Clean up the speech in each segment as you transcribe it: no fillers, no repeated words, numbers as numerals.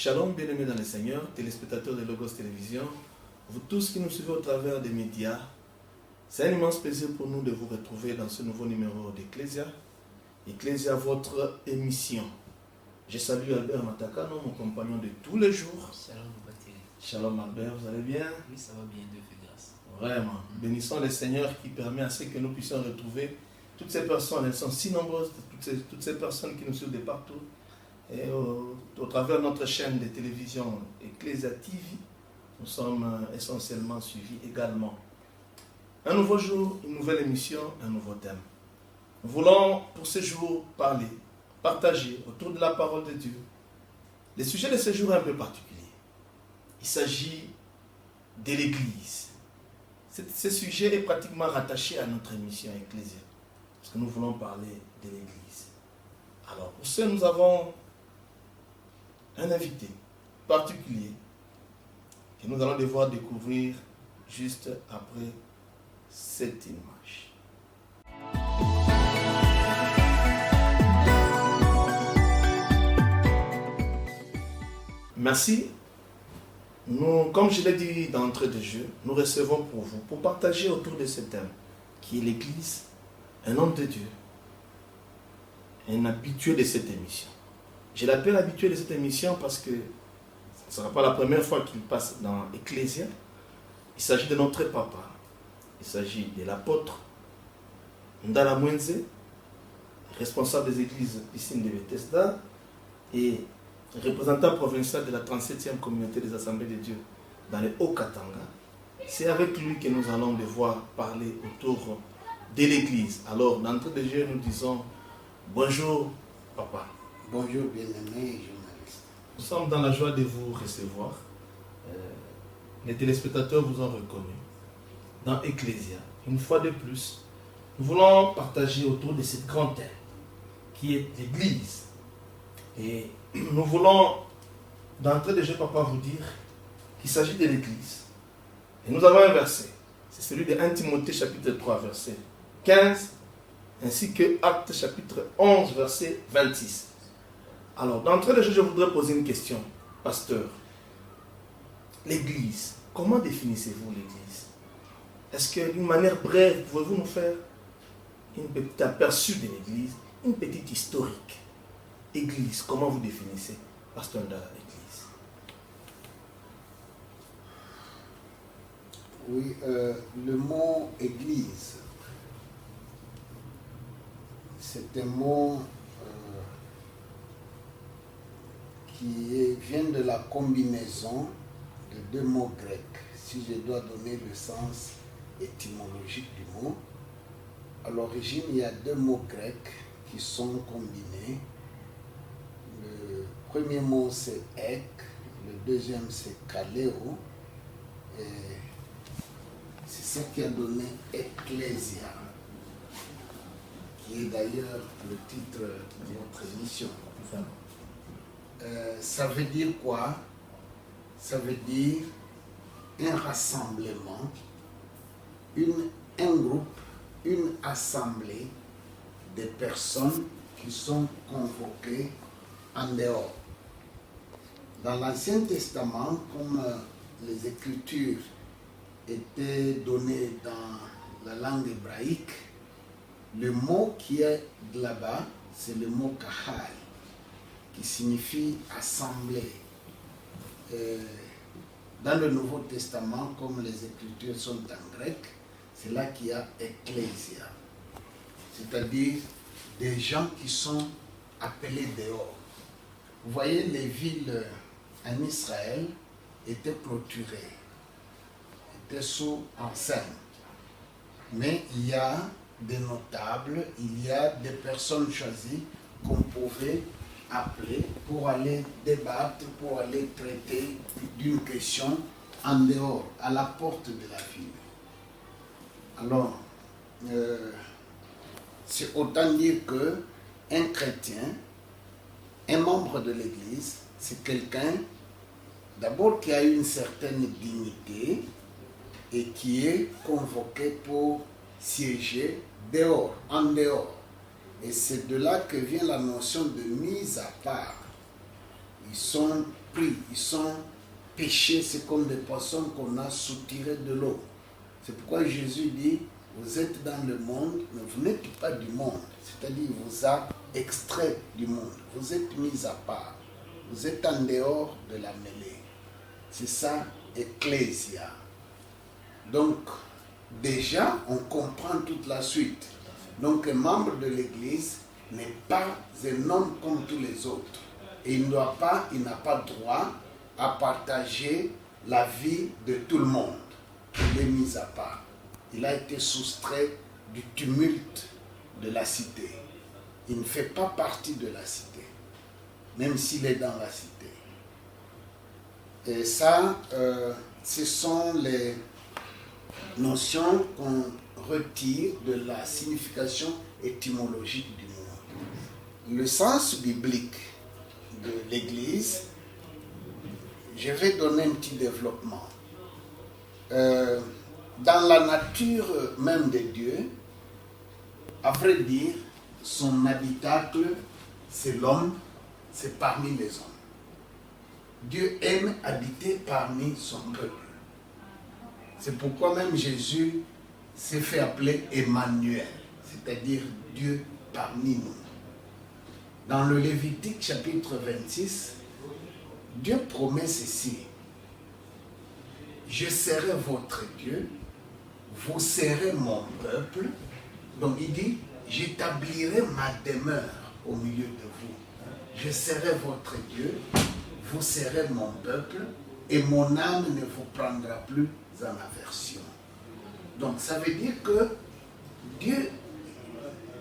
Shalom, bien-aimés dans le Seigneur, téléspectateurs de Logos Télévision, vous tous qui nous suivez au travers des médias, c'est un immense plaisir pour nous de vous retrouver dans ce nouveau numéro d'Ecclesia. Ecclesia, votre émission. Je salue Albert Matakano, mon compagnon de tous les jours. Shalom, Baptiste. Shalom Albert, vous allez bien? Oui, ça va bien, Dieu fait grâce. Vraiment. Bénissons le Seigneur qui permet à ce que nous puissions retrouver toutes ces personnes. Elles sont si nombreuses, toutes ces personnes qui nous suivent de partout. Et au travers de notre chaîne de télévision Ecclesia TV, nous sommes essentiellement suivis également. Un nouveau jour, une nouvelle émission, un nouveau thème. Nous voulons pour ce jour parler, partager autour de la parole de Dieu. Le sujet de ce jour est un peu particulier. Il s'agit de l'Église. Ce sujet est pratiquement rattaché à notre émission Ecclesia, parce que nous voulons parler de l'Église. Alors pour ce, nous avons un invité particulier que nous allons devoir découvrir juste après cette image. Merci. Nous, comme je l'ai dit d'entrée de jeu, nous recevons pour vous, pour partager autour de ce thème, qui est l'Église, un homme de Dieu, un habitué de cette émission. Je l'appelle habitué de cette émission parce que ce ne sera pas la première fois qu'il passe dans Ecclesia. Il s'agit de notre papa. Il s'agit de l'apôtre Ndala Mwenze, responsable des églises Piscine de Bethesda et représentant provincial de la 37e communauté des Assemblées de Dieu dans le Haut-Katanga. C'est avec lui que nous allons devoir parler autour de l'église. Alors, d'entrée de jeu, nous disons bonjour, papa. Bonjour, bien-aimés journalistes. Nous sommes dans la joie de vous recevoir. Les téléspectateurs vous ont reconnu dans Ecclesia. Une fois de plus, nous voulons partager autour de ce grand thème qui est l'Église. Et nous voulons, d'entrée de jeu, papa, vous dire qu'il s'agit de l'Église. Et nous avons un verset. C'est celui de 1 Timothée chapitre 3, verset 15, ainsi que Actes chapitre 11, verset 26. Alors, d'entrée de jeu, je voudrais poser une question, pasteur. L'Église, comment définissez-vous l'Église? Est-ce que d'une manière brève, pouvez-vous nous faire une petite aperçu de l'Église, une petite historique? Église, comment vous définissez, pasteur Ndala, l'Église? Oui, le mot Église, c'est un mot qui vient de la combinaison de deux mots grecs. Si je dois donner le sens étymologique du mot, à l'origine, il y a deux mots grecs qui sont combinés. Le premier mot, c'est ek, le deuxième, c'est kaleo, et c'est ce qui a donné Ecclesia, qui est d'ailleurs le titre de notre émission. Ça veut dire quoi? Ça veut dire un rassemblement, un groupe, une assemblée de personnes qui sont convoquées en dehors. Dans l'Ancien Testament, comme les Écritures étaient données dans la langue hébraïque, le mot qui est là-bas, c'est le mot kahal, qui signifie assemblée. Dans le Nouveau Testament, comme les Écritures sont en grec, c'est là qu'il y a Ecclesia, c'est-à-dire des gens qui sont appelés dehors. Vous voyez, les villes en Israël étaient clôturées, étaient sous enceinte. Mais il y a des notables, il y a des personnes choisies qu'on pouvait appeler pour aller débattre, pour aller traiter d'une question en dehors, à la porte de la ville. Alors, c'est autant dire qu'un chrétien, un membre de l'Église, c'est quelqu'un d'abord qui a une certaine dignité et qui est convoqué pour siéger dehors, en dehors. Et c'est de là que vient la notion de mise à part. ils sont pris, ils sont pêchés, c'est comme des poissons qu'on a soutirés de l'eau. C'est pourquoi Jésus dit, vous êtes dans le monde, mais vous n'êtes pas du monde. C'est-à-dire, il vous a extrait du monde. Vous êtes mis à part. Vous êtes en dehors de la mêlée. C'est ça, ecclésia. Donc, déjà, on comprend toute la suite. Donc, un membre de l'Église n'est pas un homme comme tous les autres. Et il n'a pas droit à partager la vie de tout le monde. Il est mis à part. Il a été soustrait du tumulte de la cité. Il ne fait pas partie de la cité, même s'il est dans la cité. Et ça, ce sont les notions qu'on retire de la signification étymologique du mot. Le sens biblique de l'Église, je vais donner un petit développement. Dans la nature même de Dieu, à vrai dire, son habitacle, c'est l'homme, c'est parmi les hommes. Dieu aime habiter parmi son peuple. C'est pourquoi même Jésus s'est fait appeler Emmanuel, c'est-à-dire Dieu parmi nous. Dans le Lévitique chapitre 26, Dieu promet ceci. Je serai votre Dieu, vous serez mon peuple. Donc il dit, j'établirai ma demeure au milieu de vous. Je serai votre Dieu, vous serez mon peuple, et mon âme ne vous prendra plus en aversion. Donc ça veut dire que Dieu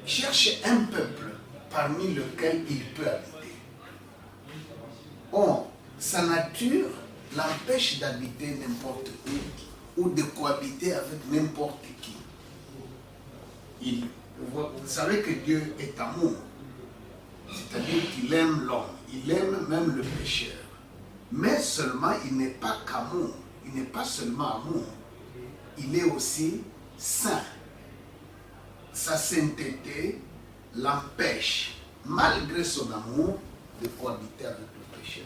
cherche un peuple parmi lequel il peut habiter. Or, sa nature l'empêche d'habiter n'importe où ou de cohabiter avec n'importe qui. Vous savez que Dieu est amour, c'est-à-dire qu'il aime l'homme, il aime même le pécheur. Mais seulement, il n'est pas qu'amour, il n'est pas seulement amour, il est aussi saint. Sa sainteté l'empêche, malgré son amour, de cohabiter avec le pécheur.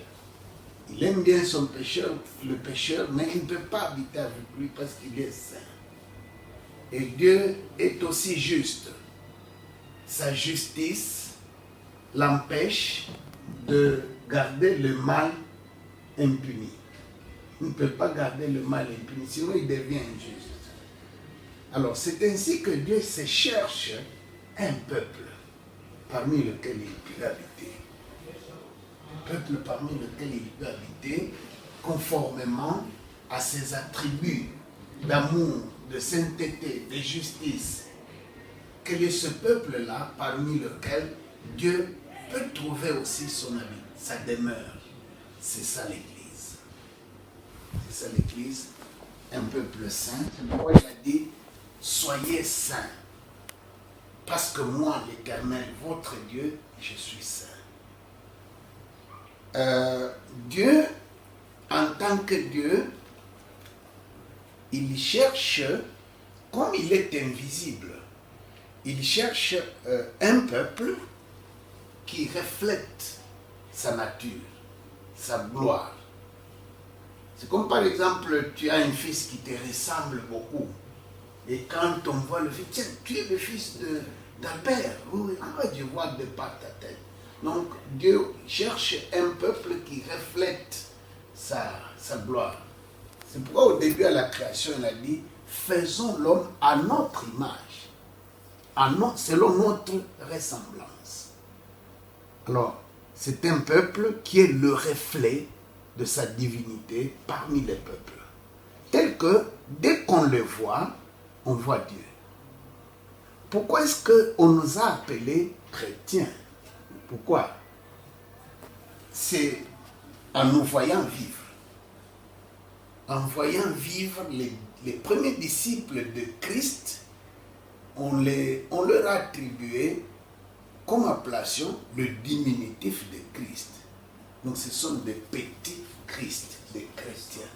Il aime bien son pécheur, le pécheur, mais il ne peut pas habiter avec lui parce qu'il est saint. Et Dieu est aussi juste. Sa justice l'empêche de garder le mal impuni. Il ne peut pas garder le mal impuni, sinon il devient injuste. Alors c'est ainsi que Dieu se cherche un peuple parmi lequel il peut habiter. Un peuple parmi lequel il peut habiter conformément à ses attributs d'amour, de sainteté, de justice. Quel est ce peuple-là parmi lequel Dieu peut trouver aussi son habit, sa demeure? C'est ça l'Église. C'est ça l'Église, un peuple saint. Pourquoi il a dit, soyez saints, parce que moi, l'Éternel, votre Dieu, je suis saint. Dieu, en tant que Dieu, il cherche, comme il est invisible, il cherche un peuple qui reflète sa nature, sa gloire. C'est comme par exemple, tu as un fils qui te ressemble beaucoup. Et quand on voit le fils, tiens, tu es le fils d'Albert. Oui, je vois de par ta tête. Donc Dieu cherche un peuple qui reflète sa gloire. C'est pourquoi au début à la création, il a dit, faisons l'homme à notre image, selon notre ressemblance. Alors, c'est un peuple qui est le reflet de sa divinité parmi les peuples. Tel que, dès qu'on le voit, on voit Dieu. Pourquoi est-ce qu'on nous a appelés chrétiens? Pourquoi? C'est en nous voyant vivre. En voyant vivre les premiers disciples de Christ, on leur a attribué comme appellation le diminutif de Christ. Donc ce sont des petits Christ, des chrétiens.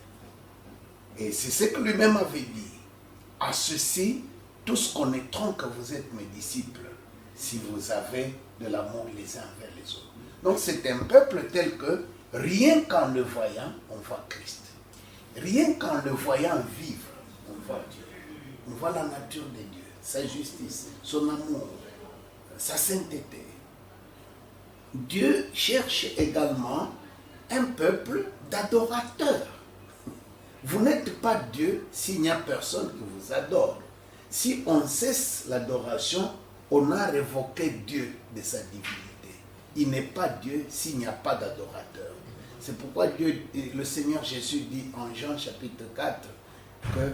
Et c'est ce que lui-même avait dit. À ceci, tous connaîtront que vous êtes mes disciples, si vous avez de l'amour les uns envers les autres. Donc c'est un peuple tel que rien qu'en le voyant, on voit Christ. Rien qu'en le voyant vivre, on voit Dieu. On voit la nature de Dieu, sa justice, son amour, sa sainteté. Dieu cherche également un peuple d'adorateurs. Vous n'êtes pas Dieu s'il n'y a personne qui vous adore. Si on cesse l'adoration, on a révoqué Dieu de sa divinité. Il n'est pas Dieu s'il n'y a pas d'adorateur. C'est pourquoi le Seigneur Jésus dit en Jean chapitre 4 que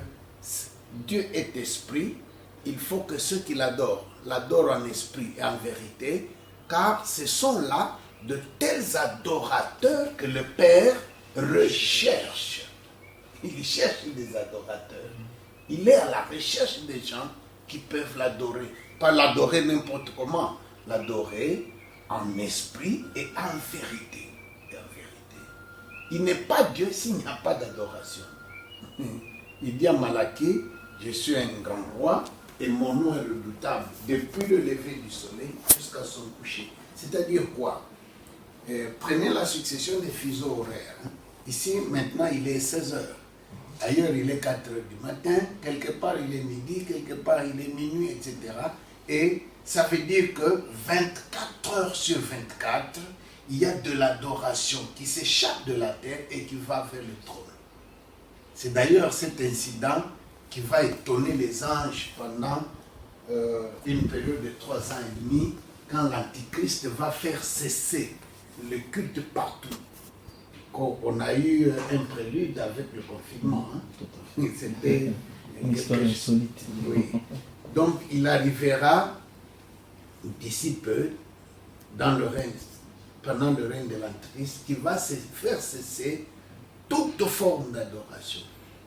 Dieu est esprit. Il faut que ceux qui l'adorent en esprit et en vérité, car ce sont là de tels adorateurs que le Père recherche. Il cherche des adorateurs. Il est à la recherche des gens qui peuvent l'adorer. Pas l'adorer n'importe comment, l'adorer en esprit et en vérité. Il n'est pas Dieu s'il n'y a pas d'adoration. Il dit à Malachie, je suis un grand roi et mon nom est redoutable depuis le lever du soleil jusqu'à son coucher. C'est-à-dire quoi? Prenez la succession des fuseaux horaires. Ici, maintenant, il est 16 heures. Ailleurs, il est 4 heures du matin. Quelque part, il est midi. Quelque part, il est minuit, etc. Et ça veut dire que 24 heures sur 24, il y a de l'adoration qui s'échappe de la terre et qui va vers le trône. C'est d'ailleurs cet incident qui va étonner les anges pendant une période de 3 ans et demi, quand l'Antichrist va faire cesser le culte partout. On a eu un prélude avec le confinement. Hein? C'était une histoire insolite. Oui. Donc il arrivera d'ici peu, pendant le règne de l'Antichrist, qui va faire cesser toute forme d'adoration.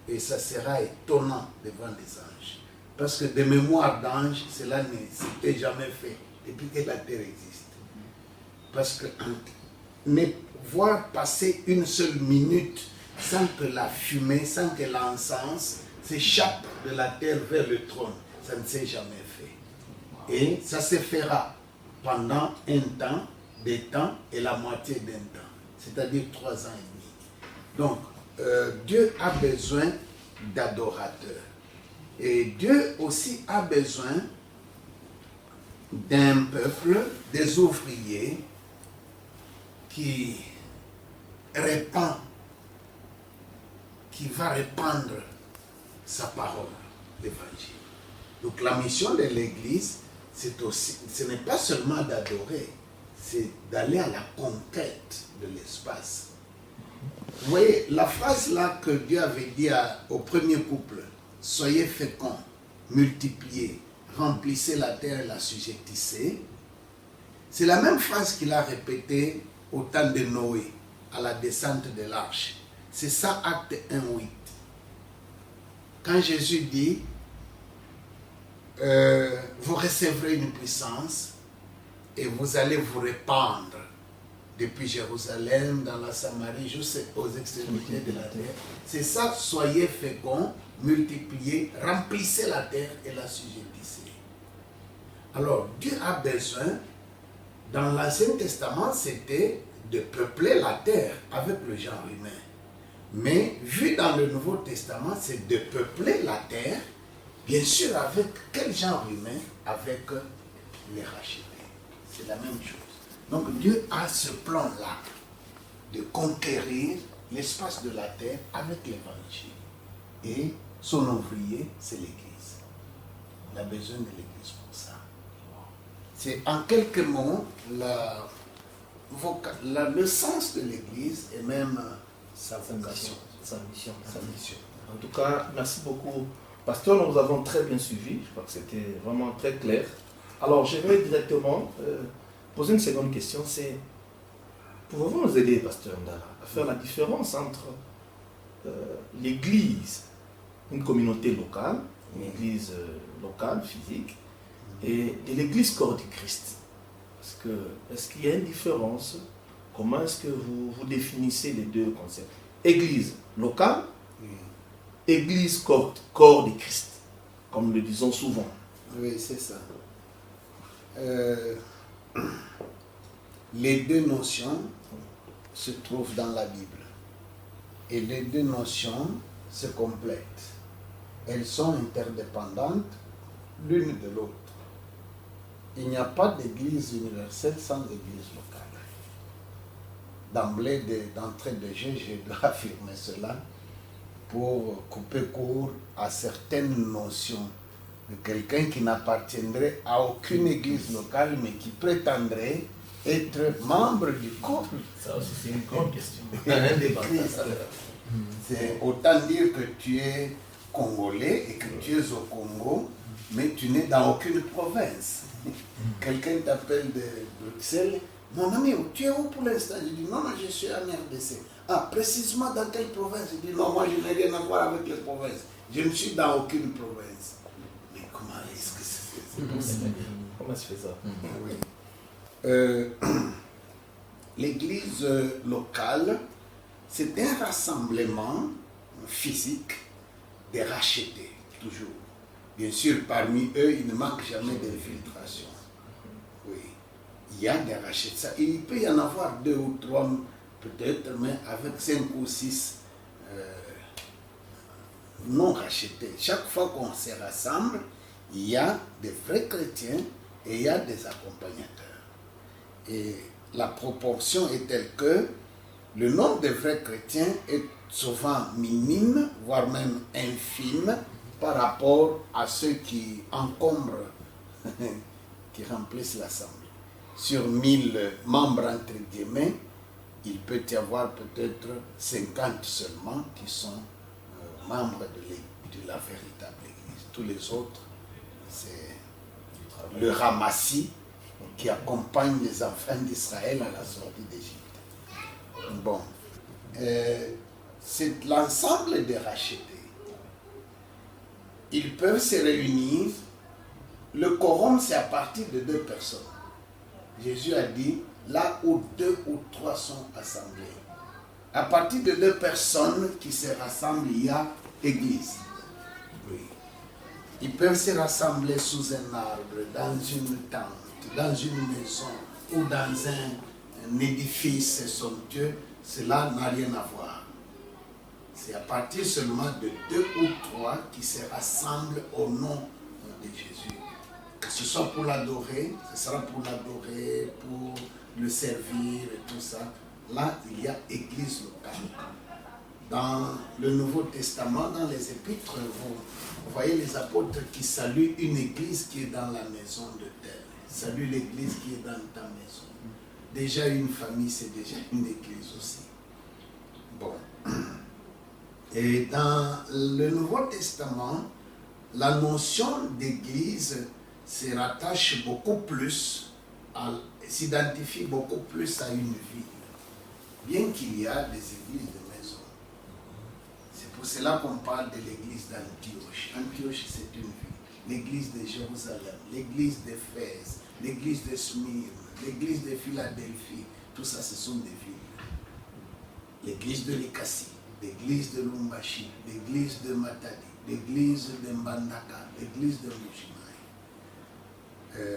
Et ça sera étonnant devant les anges. Parce que de mémoire d'anges, cela ne s'était jamais fait depuis que la terre existe. Parce que voir passer une seule minute sans que la fumée, sans que l'encens s'échappe de la terre vers le trône, ça ne s'est jamais fait. Et ça se fera pendant un temps, des temps et la moitié d'un temps, c'est-à-dire 3 ans et demi. Donc, Dieu a besoin d'adorateurs. Et Dieu aussi a besoin d'un peuple, des ouvriers qui va répandre sa parole, l'évangile. Donc la mission de l'Église, ce n'est pas seulement d'adorer, c'est d'aller à la conquête de l'espace. Vous voyez, la phrase là que Dieu avait dit au premier couple, soyez féconds, multipliez, remplissez la terre et la sujettissez, c'est la même phrase qu'il a répétée au temps de Noé, à la descente de l'arche. C'est ça, acte 1:8. Quand Jésus dit, vous recevrez une puissance et vous allez vous répandre depuis Jérusalem, dans la Samarie, jusqu'aux extrémités de la terre. C'est ça, soyez féconds, multipliez, remplissez la terre et la sujettissez. Alors, Dieu a besoin, dans l'Ancien Testament, c'était de peupler la terre avec le genre humain. Mais, vu dans le Nouveau Testament, c'est de peupler la terre, bien sûr, avec quel genre humain? Avec les rachetés. C'est la même chose. Donc Dieu a ce plan-là de conquérir l'espace de la terre avec l'évangile. Et son ouvrier, c'est l'Église. Il a besoin de l'Église pour ça. C'est en quelques mots le sens de l'Église et même sa vocation, sa mission. En tout cas, merci beaucoup. Pasteur, nous avons très bien suivi. Je crois que c'était vraiment très clair. Alors, j'aimerais directement poser une seconde question, c'est, pouvez-vous nous aider, Pasteur Ndala, à faire la différence entre l'Église, une communauté locale, une Église locale, physique, et l'Église corps du Christ? Parce que, est-ce qu'il y a une différence? Comment est-ce que vous définissez les deux concepts? Église locale, Église corps du Christ, comme nous le disons souvent. Oui, c'est ça. Les deux notions se trouve dans la Bible. Et les deux notions se complètent. Elles sont interdépendantes l'une de l'autre. Il n'y a pas d'église universelle sans église locale. D'entrée de jeu, je dois affirmer cela pour couper court à certaines notions de quelqu'un qui n'appartiendrait à aucune église locale, mais qui prétendrait être membre du corps. Ça aussi, c'est une grande question. C'est autant dire que tu es congolais et que tu es au Congo, mais tu n'es dans aucune province. Quelqu'un t'appelle de Bruxelles, mon ami, tu es où pour l'instant? Je dis non, je suis en RDC. Ah, précisément dans quelle province? Je dis non, moi je n'ai rien à voir avec les provinces. Je ne suis dans aucune province. Mais comment est-ce que c'est possible? Comment se fait ça? Oui. L'église locale, c'est un rassemblement physique des rachetés, toujours. Bien sûr, parmi eux, il ne manque jamais d'infiltration. Oui. Il y a des rachetés. Il peut y en avoir 2 ou 3, peut-être, mais avec 5 ou 6 non rachetés. Chaque fois qu'on se rassemble, il y a des vrais chrétiens et il y a des accompagnateurs. Et la proportion est telle que le nombre de vrais chrétiens est souvent minime, voire même infime, par rapport à ceux qui encombrent, qui remplissent l'assemblée. Sur 1000 membres, entre guillemets, il peut y avoir peut-être 50 seulement qui sont membres de la véritable Église. Tous les autres, c'est le ramassis qui accompagne les enfants d'Israël à la sortie d'Égypte. Bon, c'est l'ensemble des rachetés. Ils peuvent se réunir. Le quorum, c'est à partir de 2 personnes. Jésus a dit, là où 2 ou 3 sont assemblés. À partir de 2 personnes qui se rassemblent, il y a église. Oui. Ils peuvent se rassembler sous un arbre, dans une tente, dans une maison ou dans un édifice somptueux. Cela n'a rien à voir. C'est à partir seulement de 2 ou 3 qui se rassemblent au nom de Jésus. Que ce soit pour l'adorer, ce sera pour l'adorer, pour le servir et tout ça. Là, il y a église locale. Dans le Nouveau Testament, dans les épîtres, vous voyez les apôtres qui saluent une église qui est dans la maison de terre. Salut l'église qui est dans ta maison. Déjà une famille, c'est déjà une église aussi. Bon. Et dans le Nouveau Testament, la notion d'église se rattache beaucoup plus, s'identifie beaucoup plus à une ville. Bien qu'il y a des églises de maison. C'est pour cela qu'on parle de l'église d'Antioche. Antioche, c'est une ville. L'église de Jérusalem, l'église d'Éphèse, l'église de Smyrne, l'église de Philadelphie, tout ça, ce sont des villes. L'église de Likasi, l'église de Lumbashi, l'église de Matadi, l'église de Mbandaka, l'église de Mujimai.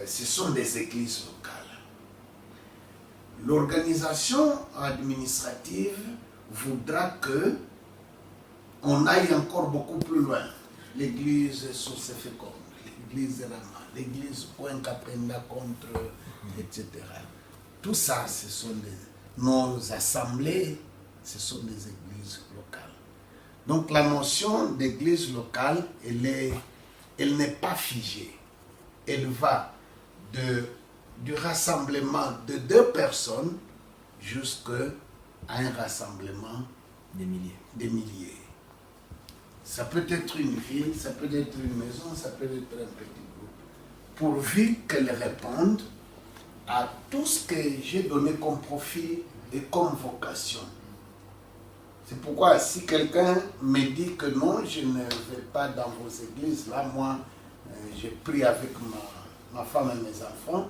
Ce sont des églises locales. L'organisation administrative voudra que on aille encore beaucoup plus loin. L'église Source Féconde, l'église Rama, l'église Kouenkaprenda contre, etc. Tout ça, ce sont nos assemblées, ce sont des églises locales. Donc la notion d'église locale, elle n'est pas figée. Elle va du rassemblement de 2 personnes jusqu'à un rassemblement Des milliers. des milliers. Ça peut être une ville, ça peut être une maison, ça peut être un petit groupe. Pourvu qu'elle réponde à tout ce que j'ai donné comme profil et comme vocation. C'est pourquoi si quelqu'un me dit que non, je ne vais pas dans vos églises, là moi, j'ai pris avec ma femme et mes enfants,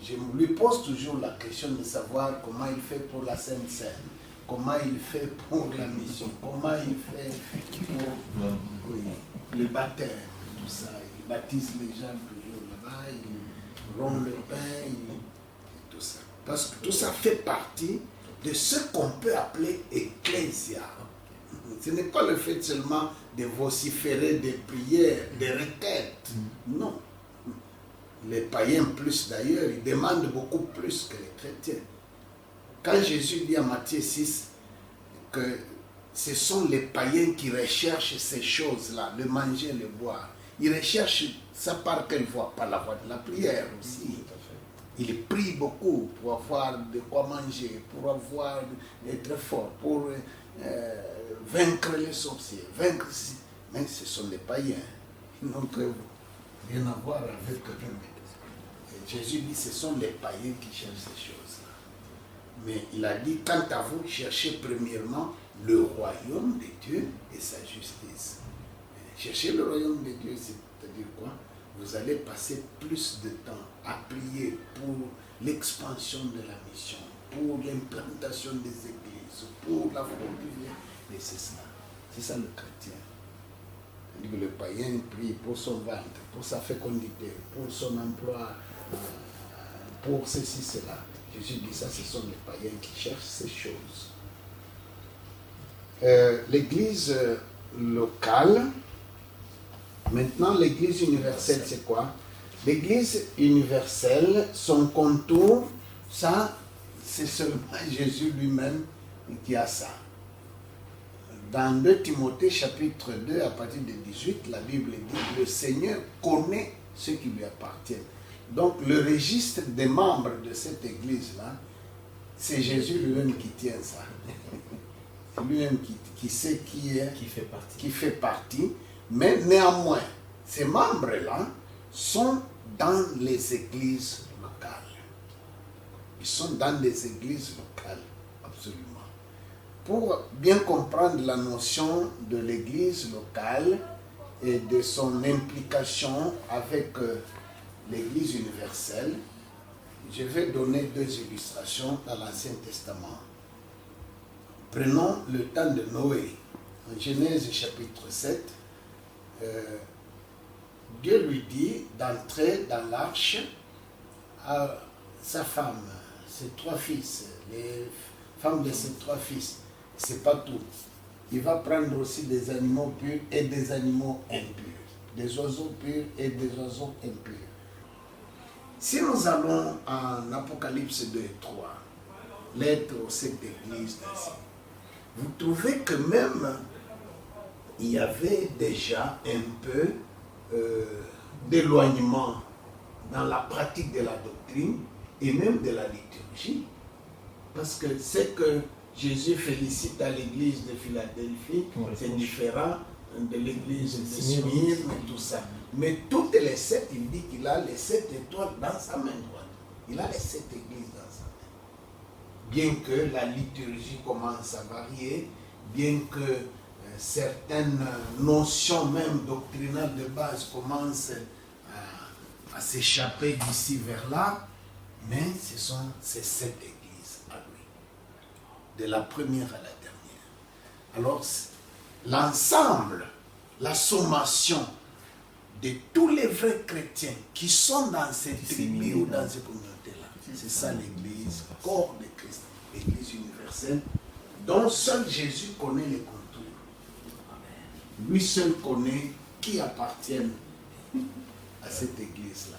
je lui pose toujours la question de savoir comment il fait pour la Sainte Seine, comment il fait pour la mission, comment il fait pour le baptême, tout ça. Il baptise les gens toujours là-bas, il rompt le pain, tout ça. Parce que tout ça fait partie de ce qu'on peut appeler ecclésia. Ce n'est pas le fait seulement de vociférer des prières, des requêtes. Non. Les païens plus d'ailleurs, ils demandent beaucoup plus que les chrétiens. Quand Jésus dit à Matthieu 6 que ce sont les païens qui recherchent ces choses-là, le manger, le boire, ils recherchent ça par quelle voie? Par la voie de la prière aussi. Ils prient beaucoup pour avoir de quoi manger, pour avoir être fort, pour vaincre les sorciers, vaincre. Mais ce sont les païens. Ils n'ont rien à voir avec eux. Jésus dit ce sont les païens qui cherchent ces choses-là. Mais il a dit, quant à vous, cherchez premièrement le royaume de Dieu et sa justice. Cherchez le royaume de Dieu, c'est-à-dire quoi? Vous allez passer plus de temps à prier pour l'expansion de la mission, pour l'implantation des églises, pour la formule. Mais c'est ça. C'est ça le chrétien. C'est-à-dire que le païen prie pour son ventre, pour sa fécondité, pour son emploi, pour ceci, cela. Jésus dit ça, ce sont les païens qui cherchent ces choses. L'église locale, maintenant l'église universelle, c'est quoi? L'église universelle, son contour, ça, c'est seulement Jésus lui-même qui a ça. Dans 2 Timothée chapitre 2, à partir de 18, la Bible dit, le Seigneur connaît ceux qui lui appartiennent. Donc le registre des membres de cette église-là, c'est Jésus lui-même qui tient ça. C'est lui-même qui sait qui fait partie. Mais néanmoins, ces membres-là sont dans les églises locales. Ils sont dans les églises locales, absolument. Pour bien comprendre la notion de l'église locale et de son implication avec l'église universelle, je vais donner 2 illustrations dans l'Ancien Testament. Prenons le temps de Noé. En Genèse chapitre 7, Dieu lui dit d'entrer dans l'arche à sa femme, ses 3 fils, les femmes de ses 3 fils. C'est pas tout. Il va prendre aussi des animaux purs et des animaux impurs. Des oiseaux purs et des oiseaux impurs. Si nous allons en Apocalypse 2 et 3, lettre aux 7 églises d'Asie, vous trouvez que même il y avait déjà un peu d'éloignement dans la pratique de la doctrine et même de la liturgie. Parce que c'est que Jésus félicite à l'église de Philadelphie, c'est différent de l'église de Smyrne et tout ça. Mais toutes les 7, il dit qu'il a les 7 étoiles dans sa main droite. Il a les 7 églises dans sa main. Bien que la liturgie commence à varier, bien que certaines notions même doctrinales de base commencent à s'échapper d'ici vers là, mais ce sont ces 7 églises à lui, de la première à la dernière. Alors, l'ensemble, la sommation de tous les vrais chrétiens qui sont dans ces tribus ou dans ces communautés-là, c'est ça l'église, corps de Christ, l'église universelle, dont seul Jésus connaît les contours. Lui seul connaît qui appartient à cette église-là.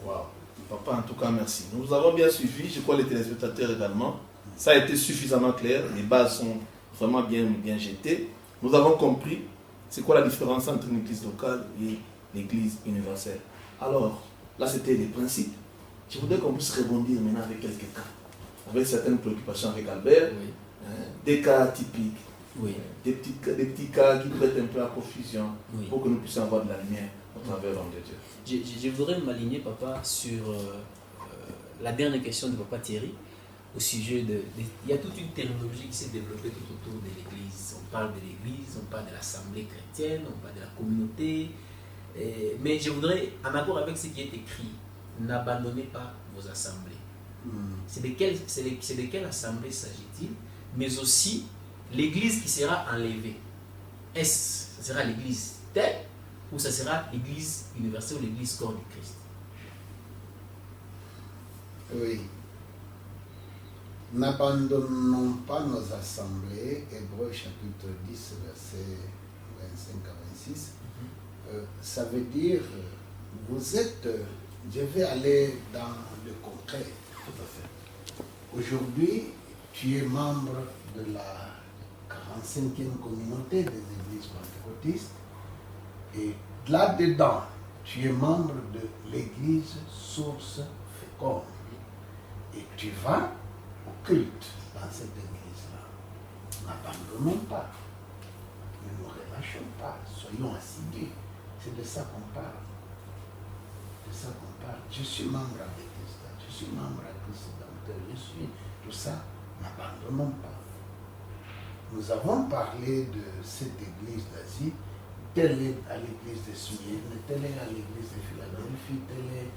Wow. Papa, en tout cas, merci. Nous avons bien suivi, je crois les téléspectateurs également. Ça a été suffisamment clair, les bases sont vraiment bien jetées. Nous avons compris c'est quoi la différence entre une église locale et l'église universelle. Alors, là c'était les principes. Je voudrais qu'on puisse rebondir maintenant avec quelques cas, avec certaines préoccupations avec Albert, des cas typiques, des petits cas qui prêtent un peu à confusion, pour que nous puissions avoir de la lumière au travers de l'homme de Dieu. Je voudrais m'aligner, papa, sur la dernière question de papa Thierry, au sujet il y a toute une terminologie qui s'est développée tout autour de l'église. On parle de l'église, on parle de l'assemblée chrétienne, on parle de la communauté. Mais je voudrais, en accord avec ce qui est écrit, n'abandonnez pas vos assemblées. C'est de quelle assemblée s'agit-il? Mais aussi, l'église qui sera enlevée. Est-ce que ce sera l'église telle ou ça sera l'église universelle ou l'église corps du Christ? Oui. N'abandonnons pas nos assemblées, Hébreux chapitre 10, verset 25 à 26. Ça veut dire, vous êtes, je vais aller dans le concret. Tout à fait. Aujourd'hui, tu es membre de la 45e communauté des églises pentecôtistes et là-dedans, tu es membre de l'église Source Féconde et tu vas au culte dans cette église-là. N'abandonnons pas, ne nous relâchons pas, soyons assidus. C'est de ça qu'on parle. De ça qu'on parle. Je suis membre à Bethesda, je suis membre à Christ Rédempteur, je suis tout ça. N'abandonnons pas. Nous avons parlé de cette église d'Asie, telle est à l'église de Smyrne, telle est à l'église de Philadelphie, telle est...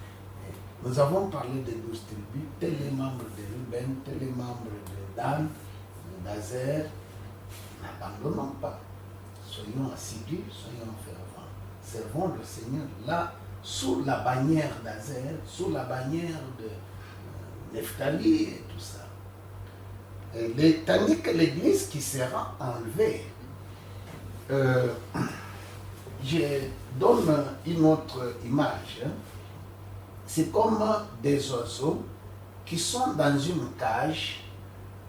Nous avons parlé des 12 tribus, tel est membre de Ruben, tel est membre de Dan, d'Azer. N'abandonnons pas. Soyons assidus, soyons fervents. Servons le Seigneur là, sous la bannière d'Azer, sous la bannière de Nephtali et tout ça. Tandis que l'église qui sera enlevée, je donne une autre image. C'est comme des oiseaux qui sont dans une cage,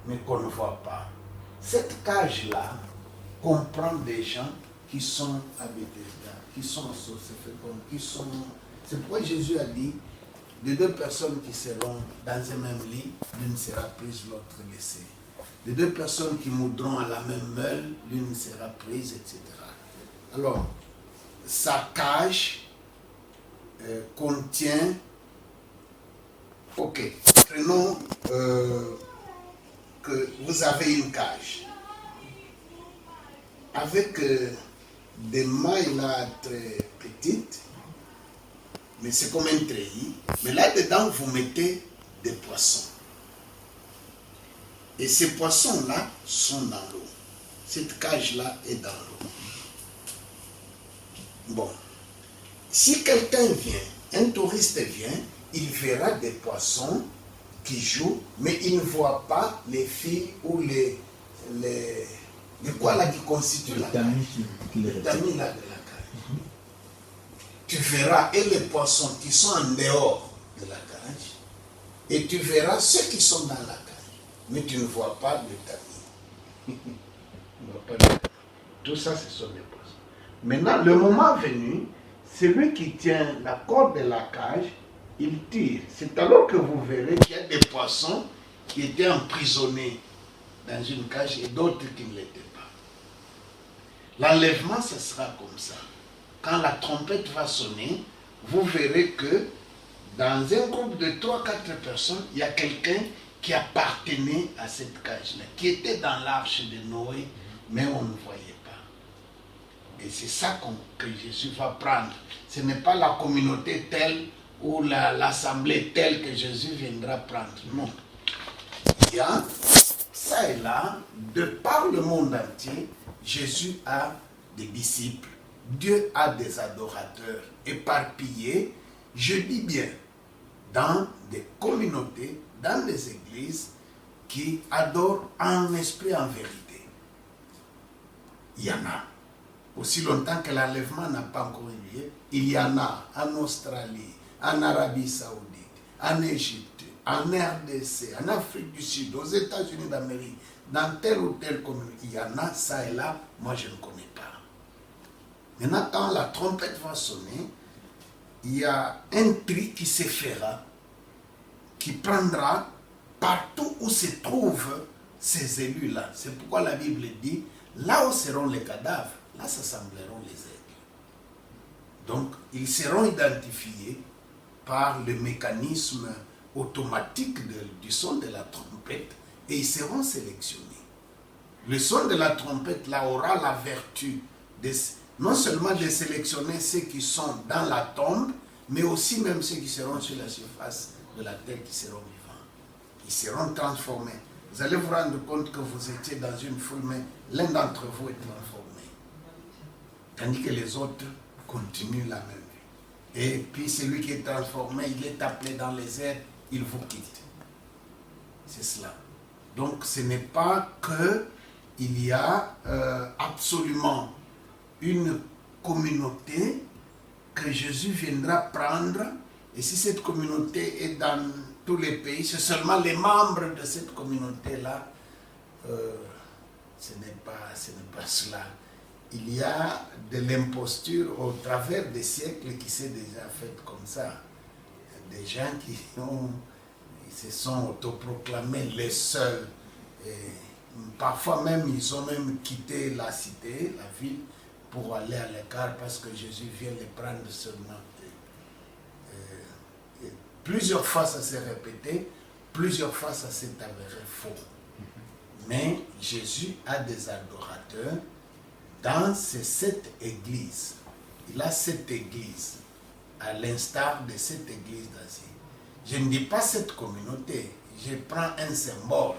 mais qu'on ne voit pas. Cette cage-là comprend des gens qui sont à Bethesda, qui sont à Source Féconde, qui sont... C'est pourquoi Jésus a dit, de deux personnes qui seront dans un même lit, l'une sera prise, l'autre laissée. De deux personnes qui moudront à la même meule, l'une sera prise, etc. Alors, sa cage contient... Ok, prenons que vous avez une cage avec des mailles là très petites, mais c'est comme un treillis. Mais là-dedans, vous mettez des poissons. Et ces poissons-là sont dans l'eau. Cette cage-là est dans l'eau. Bon, si quelqu'un vient, un touriste vient, il verra des poissons qui jouent, mais il ne voit pas les filles ou les quoi là qui constituent la cage. Les tamis là de la cage. Tu verras et les poissons qui sont en dehors de la cage, et tu verras ceux qui sont dans la cage, mais tu ne vois pas le tamis. Tout ça, ce sont des poissons. Maintenant, le moment venu, celui qui tient la corde de la cage, il tire. C'est alors que vous verrez qu'il y a des poissons qui étaient emprisonnés dans une cage et d'autres qui ne l'étaient pas. L'enlèvement, ce sera comme ça. Quand la trompette va sonner, vous verrez que dans un groupe de 3-4 personnes, il y a quelqu'un qui appartenait à cette cage-là, qui était dans l'arche de Noé, mais on ne voyait pas. Et c'est ça que Jésus va prendre. Ce n'est pas la communauté telle ou l'assemblée telle que Jésus viendra prendre. Non. Il y a ça et là, de par le monde entier, Jésus a des disciples. Dieu a des adorateurs éparpillés, je dis bien, dans des communautés, dans des églises qui adorent en esprit, en vérité. Il y en a. Aussi longtemps que l'enlèvement n'a pas encore eu lieu, il y en a en Australie, en Arabie Saoudite, en Égypte, en RDC, en Afrique du Sud, aux États-Unis d'Amérique, dans telle ou telle communauté. Il y en a, ça et là, moi je ne connais pas. Maintenant, quand la trompette va sonner, il y a un tri qui se fera, qui prendra partout où se trouvent ces élus-là. C'est pourquoi la Bible dit, là où seront les cadavres, là s'assembleront les aigles. Donc, ils seront identifiés par le mécanisme automatique du son de la trompette et ils seront sélectionnés. Le son de la trompette là aura la vertu non seulement de sélectionner ceux qui sont dans la tombe, mais aussi même ceux qui seront sur la surface de la terre qui seront vivants. Ils seront transformés. Vous allez vous rendre compte que vous étiez dans une foule, mais l'un d'entre vous est transformé. Tandis que les autres continuent la même vie. Et puis celui qui est transformé, il est appelé dans les airs, il vous quitte. C'est cela. Donc ce n'est pas qu'il y a absolument une communauté que Jésus viendra prendre, et si cette communauté est dans tous les pays, c'est seulement les membres de cette communauté-là. Ce n'est pas cela. Il y a de l'imposture au travers des siècles qui s'est déjà faite comme ça. Des gens qui se sont autoproclamés les seuls. Et parfois même, ils ont même quitté la cité, la ville, pour aller à l'écart parce que Jésus vient les prendre seulement. Et plusieurs fois ça s'est répété, plusieurs fois ça s'est avéré faux. Mais Jésus a des adorateurs dans ces 7 églises. Il a 7 églises, à l'instar de cette église d'Asie. Je ne dis pas cette communauté, je prends un symbole.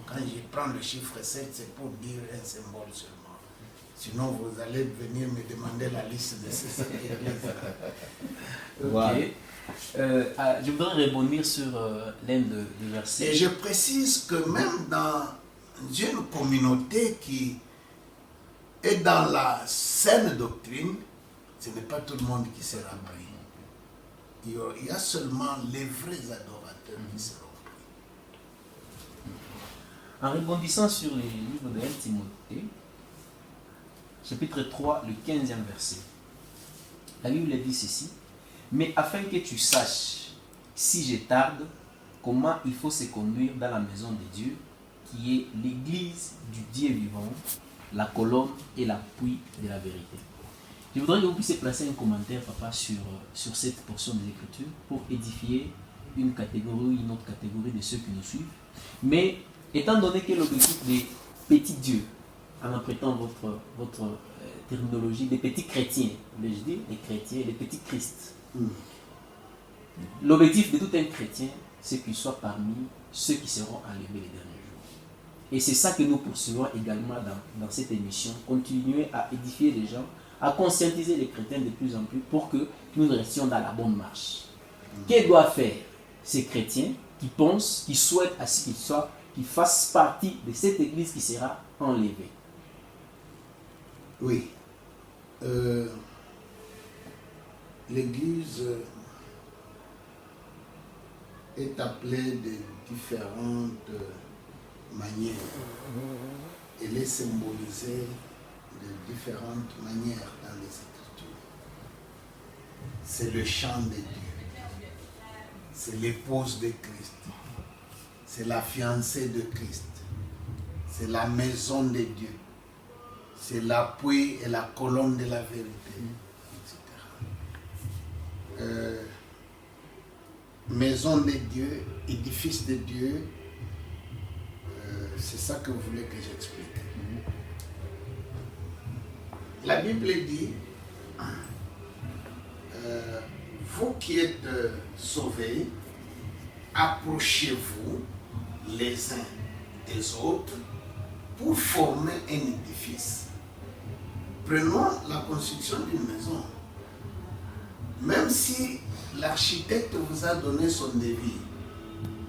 Quand je prends le chiffre 7, c'est pour dire un symbole seulement. Sinon, vous allez venir me demander la liste de ces 7 églises. Ok. Je voudrais rebondir sur l'un de versets. Et je précise que même dans une communauté qui est dans la saine doctrine, ce n'est pas tout le monde qui sera pris. Il y a seulement les vrais adorateurs qui seront pris. En rebondissant sur les livres de 1 Timothée, chapitre 3, le 15e verset, la Bible dit ceci: mais afin que tu saches, si je tarde, comment il faut se conduire dans la maison de Dieu, qui est l'église du Dieu vivant, la colonne et l'appui de la vérité. Je voudrais que vous puissiez placer un commentaire, papa, sur cette portion de l'Écriture pour édifier une catégorie ou une autre catégorie de ceux qui nous suivent. Mais étant donné que l'objectif des petits dieux, en prêtant votre terminologie, des petits chrétiens, je dis les chrétiens, les petits Christ. L'objectif de tout un chrétien, c'est qu'il soit parmi ceux qui seront enlevés les derniers jours. Et c'est ça que nous poursuivons également dans cette émission, continuer à édifier les gens, à conscientiser les chrétiens de plus en plus pour que nous restions dans la bonne marche. Qu'est-ce doivent faire ces chrétiens qui pensent, qui souhaitent à ce qu'ils fassent partie de cette église qui sera enlevée? Oui. L'église est appelée de différentes manières. Elle est symbolisée de différentes manières dans les Écritures. C'est le chant de Dieu. C'est l'épouse de Christ. C'est la fiancée de Christ. C'est la maison de Dieu. C'est l'appui et la colonne de la vérité, etc. Maison de Dieu, édifice de Dieu, c'est ça que vous voulez que j'explique. La Bible dit, vous qui êtes sauvés, approchez-vous les uns des autres pour former un édifice. Prenons la construction d'une maison. Même si l'architecte vous a donné son devis,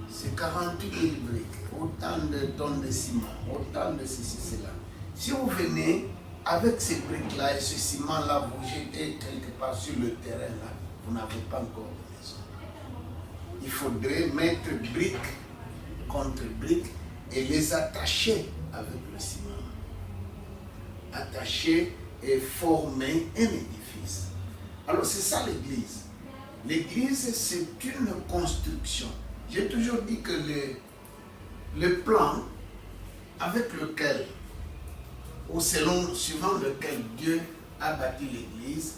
c'est 48 000 briques, autant de tonnes de ciment, autant de ceci, cela. Si vous venez avec ces briques-là et ce ciment-là, vous jetez quelque part sur le terrain, là, vous n'avez pas encore de maison. Il faudrait mettre brique contre brique et les attacher avec le ciment. Attacher et former un édifice. Alors c'est ça l'église. L'église, c'est une construction. J'ai toujours dit que le plan avec lequel, ou suivant lequel Dieu a bâti l'église,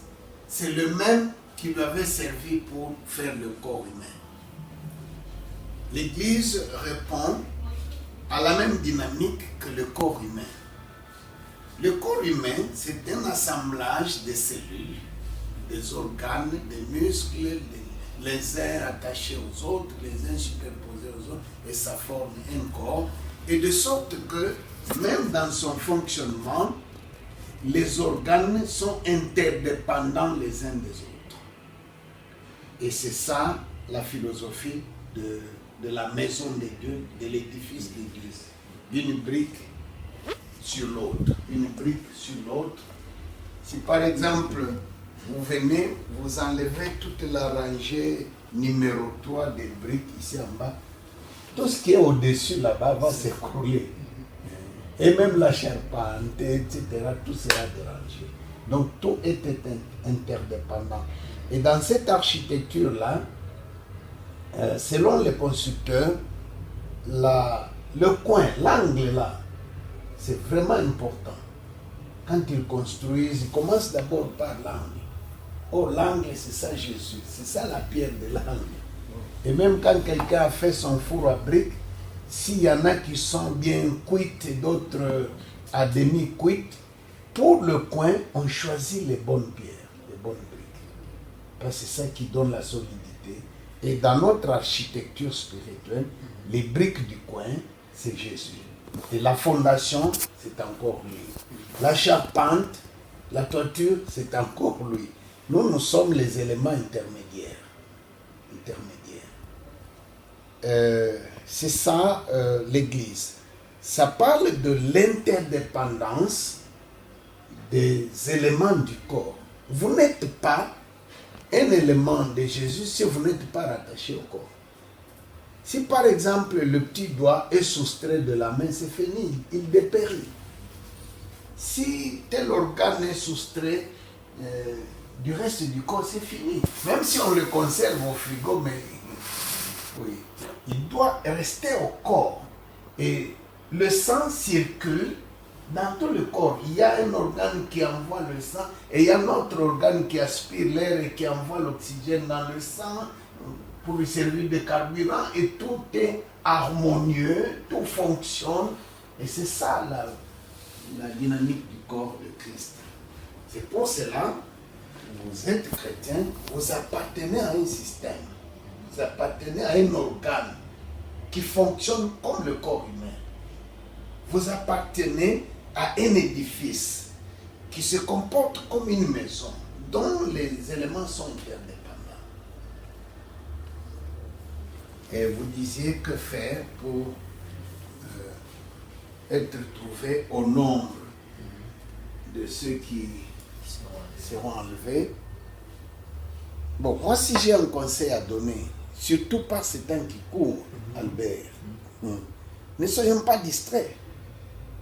c'est le même qui lui avait servi pour faire le corps humain. L'église répond à la même dynamique que le corps humain. Le corps humain, c'est un assemblage de cellules, des organes, des muscles, les uns attachés aux autres, les uns superposés aux autres, et ça forme un corps. Et de sorte que, même dans son fonctionnement, les organes sont interdépendants les uns des autres. Et c'est ça la philosophie de la maison de Dieu, de l'édifice de l'Église. une brique sur l'autre, une brique sur l'autre. Si par exemple, vous venez, vous enlevez toute la rangée numéro 3 des briques ici en bas, tout ce qui est au-dessus là-bas va s'écrouler. Et même la charpente, etc., tout sera dérangé. Donc tout est interdépendant. Et dans cette architecture-là, selon les constructeurs, le coin, l'angle là, c'est vraiment important. Quand ils construisent, ils commencent d'abord par l'angle. Oh, l'angle, c'est ça Jésus, c'est ça la pierre de l'angle. Et même quand quelqu'un a fait son four à briques, s'il y en a qui sont bien cuites et d'autres à demi cuites, pour le coin, on choisit les bonnes pierres, les bonnes briques. Parce que c'est ça qui donne la solidité. Et dans notre architecture spirituelle, les briques du coin, c'est Jésus. Et la fondation, c'est encore lui. La charpente, la toiture, c'est encore lui. Nous sommes les éléments intermédiaires. C'est ça l'Église. Ça parle de l'interdépendance des éléments du corps. Vous n'êtes pas un élément de Jésus si vous n'êtes pas rattaché au corps. Si par exemple le petit doigt est soustrait de la main, c'est fini, il dépérit. Si tel organe est soustrait du reste du corps, c'est fini. Même si on le conserve au frigo, mais oui, il doit rester au corps. Et le sang circule dans tout le corps. Il y a un organe qui envoie le sang et il y a un autre organe qui aspire l'air et qui envoie l'oxygène dans le sang pour lui servir de carburant, et tout est harmonieux, tout fonctionne. Et c'est ça la dynamique du corps de Christ. C'est pour cela que vous êtes chrétien, vous appartenez à un système, vous appartenez à un organe qui fonctionne comme le corps humain. Vous appartenez à un édifice qui se comporte comme une maison dont les éléments sont interdépendants. Et vous disiez que faire pour être trouvé au nombre de ceux qui seront enlevés. Bon, moi si j'ai un conseil à donner, surtout par ce temps qui court, Albert, ne soyons pas distraits.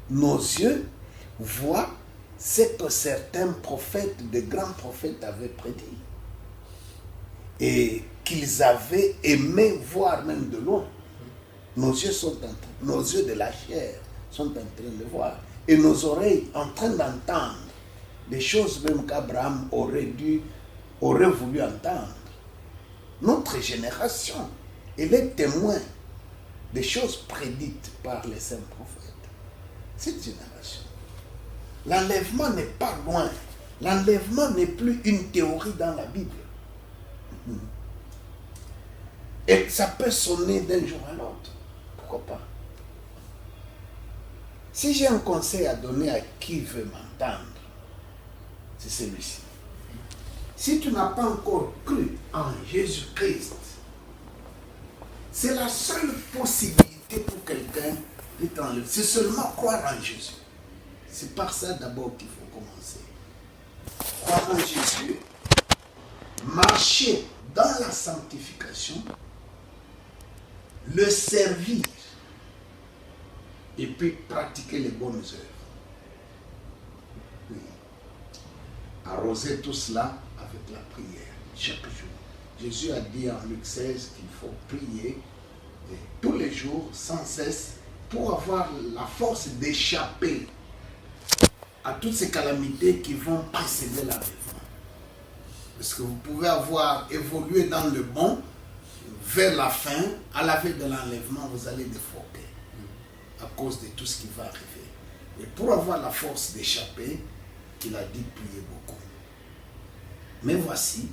Nos yeux voient ce que certains prophètes, de grands prophètes avaient prédit. Et qu'ils avaient aimé voir même de loin. Nos yeux nos yeux de la chair sont en train de voir. Et nos oreilles en train d'entendre des choses même qu'Abraham aurait voulu entendre. Notre génération, elle est témoin des choses prédites par les saints prophètes. Cette génération. L'enlèvement n'est pas loin. L'enlèvement n'est plus une théorie dans la Bible. Et ça peut sonner d'un jour à l'autre. Pourquoi pas? Si j'ai un conseil à donner à qui veut m'entendre, c'est celui-ci. Si tu n'as pas encore cru en Jésus-Christ, c'est la seule possibilité pour quelqu'un d'être enlevé. C'est seulement croire en Jésus. C'est par ça d'abord qu'il faut commencer. Croire en Jésus, marcher dans la sanctification, le servir et puis pratiquer les bonnes œuvres. Oui. Arroser tout cela avec la prière chaque jour. Jésus a dit en Luc 16 qu'il faut prier tous les jours sans cesse pour avoir la force d'échapper à toutes ces calamités qui vont précéder l'enlèvement. Parce que vous pouvez avoir évolué dans le bon, vers la fin, à la veille de l'enlèvement, vous allez défroquer à cause de tout ce qui va arriver. Et pour avoir la force d'échapper, il a dit prier beaucoup. Mais voici,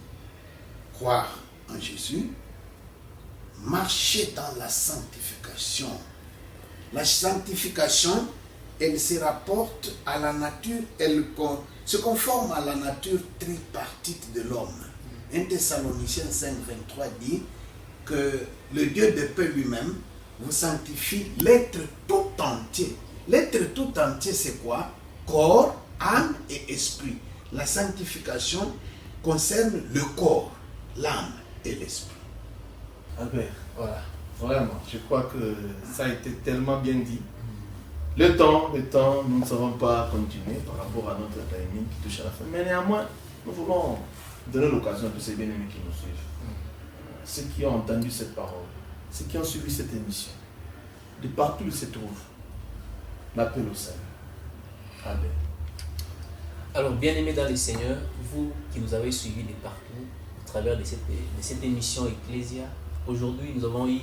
croire en Jésus, marcher dans la sanctification. La sanctification, elle se rapporte à la nature, elle se conforme à la nature tripartite de l'homme. 1 Thessaloniciens 5, 23 dit que le Dieu de paix lui-même vous sanctifie l'être tout entier. L'être tout entier, c'est quoi? Corps, âme et esprit. La sanctification concerne le corps, l'âme et l'esprit. Albert, voilà. Vraiment, je crois que ça a été tellement bien dit. Le temps, nous ne savons pas continuer par rapport à notre timing qui touche à la fin. Mais néanmoins, nous voulons donner l'occasion à tous ces bien-aimés qui nous suivent, ceux qui ont entendu cette parole, ceux qui ont suivi cette émission, de partout où ils se trouvent, l'appel au salut. Amen. Alors, bien-aimés dans le Seigneur, vous qui nous avez suivis de partout, au travers de cette émission Ecclesia, aujourd'hui nous avons eu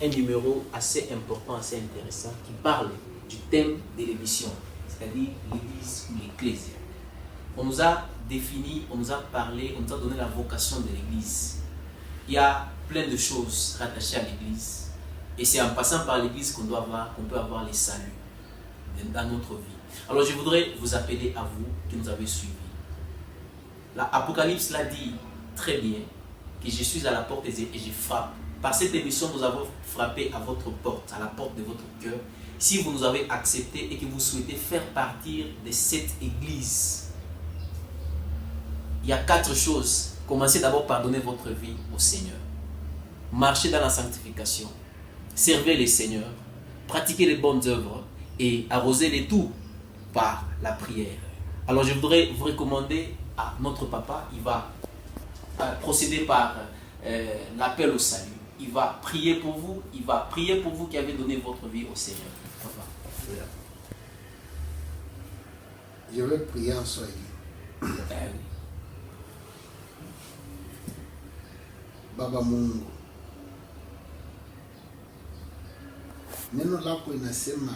un numéro assez important, assez intéressant, qui parle du thème de l'émission, c'est-à-dire l'Église ou l'Ecclésia. On nous a défini, on nous a parlé, on nous a donné la vocation de l'Église. Il y a plein de choses rattachées à l'Église. Et c'est en passant par l'Église qu'on peut avoir les saluts dans notre vie. Alors je voudrais vous appeler à vous qui nous avez suivis. L'Apocalypse l'a dit très bien, que je suis à la porte et je frappe. Par cette émission, nous avons frappé à votre porte, à la porte de votre cœur. Si vous nous avez accepté et que vous souhaitez faire partie de cette église, il y a 4 choses. Commencez d'abord par donner votre vie au Seigneur. Marchez dans la sanctification. Servez le Seigneur. Pratiquez les bonnes œuvres et arrosez les tout par la prière. Alors je voudrais vous recommander à notre papa. Il va procéder par l'appel au salut. Il va prier pour vous. Il va prier pour vous qui avez donné votre vie au Seigneur. Papa. Je vais prier en Swahili. Baba Mungu, neno lako inasema,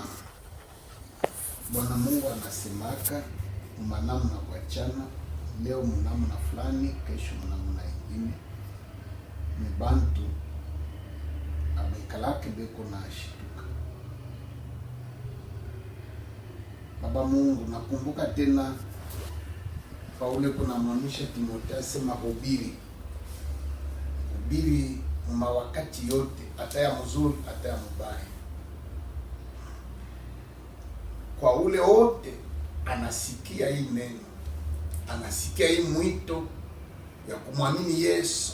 Bwana Mungu anasemaka mnamna kuachana, leo mnamna fulani, kesho mnamna ingine. Ni bantu abekalake beko na shituka. Baba Mungu, nakumbuka tena Paulo kuna mwamisha Timotheo asema hubiri wakati yote, hata ya mzuri hata ya mbaya. Kwa ule wote anasikia hii neno, anasikia hii mwito ya kumwamini Yesu.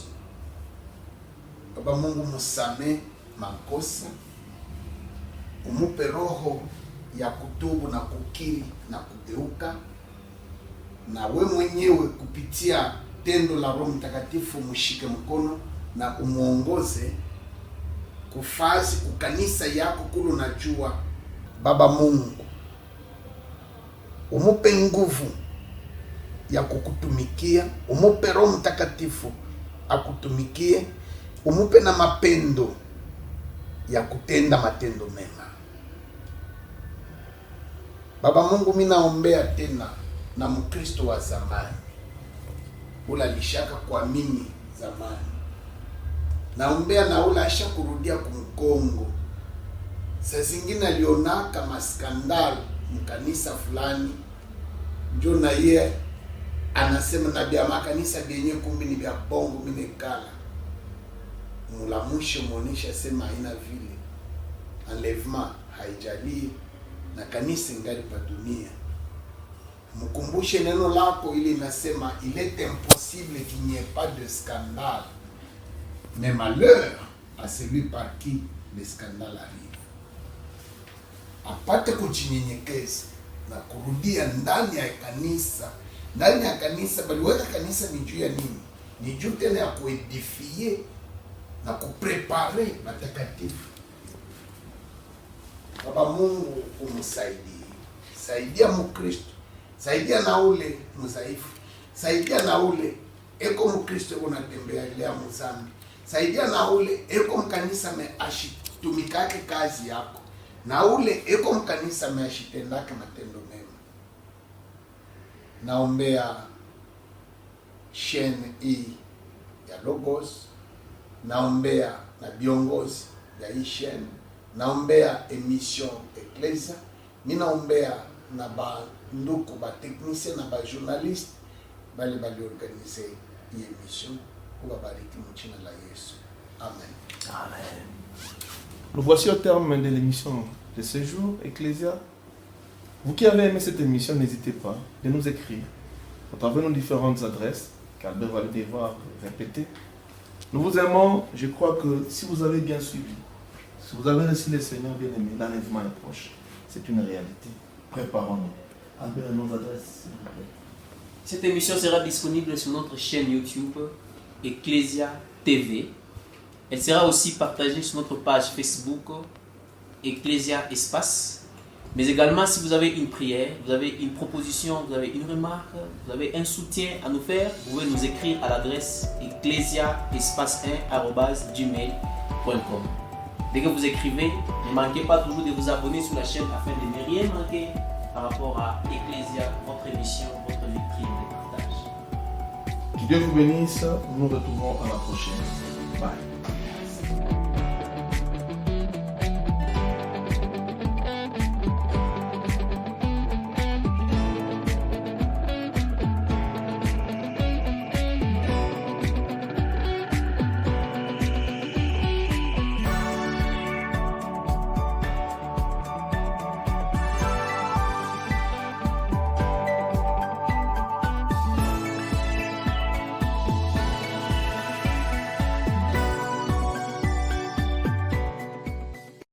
Baba Mungu, msame makosa, umupe roho ya kutubu na kukiri na kugeuka, na we mwenyewe kupitia tendo la Roho Mtakatifu mshike mkono na umuongoze kufazi kukanisa yako kulu najua. Baba Mungu, umupe nguvu ya kukutumikia, umupe Roho Mtakatifu akutumikie, umupe na mapendo ya kutenda matendo mema. Baba Mungu, mimi naombea tena na Mkristo wa zamani, ula lishaka kuamini zamani. Naombea na ula asha kurudia kumkongo. Saa zingine alionaka maskandal mkanisa fulani, njo na ye anasema na bia makanisa bienye kumbi ni bia bongo minekala. Mulamushe muonesha sema haina vile. Enlèvement haijali na kanisa ngali pa dunia. Mkumbushe neno lako ili nasema il est impossible qu'il n'y ait pas de scandale, mais malheur à celui par qui le scandale arrive. Apate kujinyenyekeza na kurudia ndani ya kanisa. Ndani ya kanisa, baliweka kanisa ni juu ya nini? Ni juu tena ya kuedifie na kuprepare matakatifu. Baba Mungu, umsaidie. Saidia Mkristo. Saidia na ule mzaifu. Saidia na ule eko Mkristo unatembea lea mzambi. Saidia na ule eko mkanisa me ashitumikake kazi yako. Na ule eko mkanisa me ashitendake matendo mema. Naombea shene hii ya Logos. Naombea na viongozi ya hii shene. Naombea emission Ecclesia. Minaombea na ba nduku ba technicien na ba journaliste bali organiser hii emission. Uwabariki mchina la Yesu. Amen. Amen. Nous voici au terme de l'émission de ce jour, Ecclésia. Vous qui avez aimé cette émission, n'hésitez pas de nous écrire à travers nos différentes adresses qu'Albert va devoir répéter. Nous vous aimons. Je crois que si vous avez bien suivi, si vous avez reçu le Seigneur bien aimé, l'enlèvement est proche. C'est une réalité. Préparons-nous. Albert, nos adresses, s'il vous plaît. Cette émission sera disponible sur notre chaîne YouTube Ecclésia TV. Elle sera aussi partagée sur notre page Facebook Ecclésia Espace. Mais également, si vous avez une prière, vous avez une proposition, vous avez une remarque, vous avez un soutien à nous faire, vous pouvez nous écrire à l'adresse ecclesiaespace1@gmail.com. Dès que vous écrivez, ne manquez pas toujours de vous abonner sur la chaîne afin de ne rien manquer par rapport à Ecclésia, votre émission, votre vitrine de partage. Que Dieu vous bénisse. Nous nous retrouvons à la prochaine. Bye.